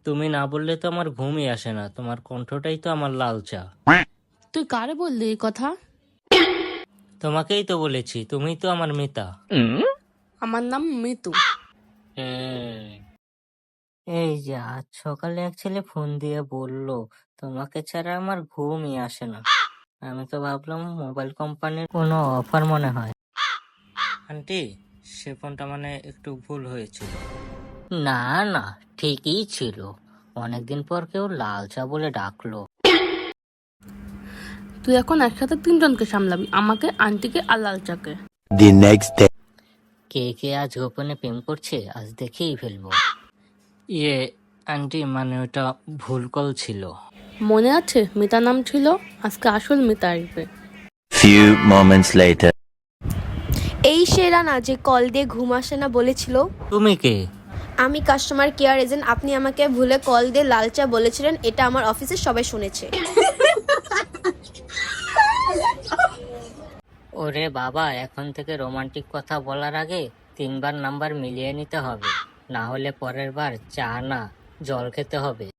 তুমি না বললে তো আমার ঘুমই আসে না, তোমার কণ্ঠটাই তো আমার লাল চা। তুই কারে বললি এই কথা? তোমাকেই তো বলেছি, তুমিই তো আমার মিতা। আমার নাম মিতু। এই যে আজ সকালে এক ছেলে ফোন দিয়ে বলল তোমাকে ছাড়া আমার ঘুমই আসে না। আমি তো ভাবলাম মোবাইল কোম্পানির কোনো অফার মনে হয়। আন্টি, সে ফোনটা মানে একটু ভুল হয়েছিল। না না, ঠিকই ছিল। অনেকদিন পর কেউ লাল চা বলে ডাকলো। তুই এখন একসাথে তিনজনকে সামলাবি, আমাকে, আন্টিকে আর লালচাকে। The next day. কে কে আজ গোপনে প্রেম করছে আজ দেখেই ফেলবো। ইয়ে আন্টি, মানে ওটা ভুল কল ছিল। মনে আছে মিতা নাম ছিল? আজকে আসল মিতা আসবে। Few moments later. এই সেরা না যে কল দিয়ে ঘুম আসে না বলেছিল। তুমি কে? আমি কাস্টমার কেয়ার এজেন্ট। আপনি আমাকে ভুলে কল দিয়ে লাল চা বলেছিলেন, এটা আমার অফিসের সবাই শুনেছে। ওরে বাবা, এখন থেকে রোমান্টিক কথা বলার আগে 3বার নাম্বার মিলিয়ে নিতে হবে, না হলে পরের বার চা না জল খেতে হবে।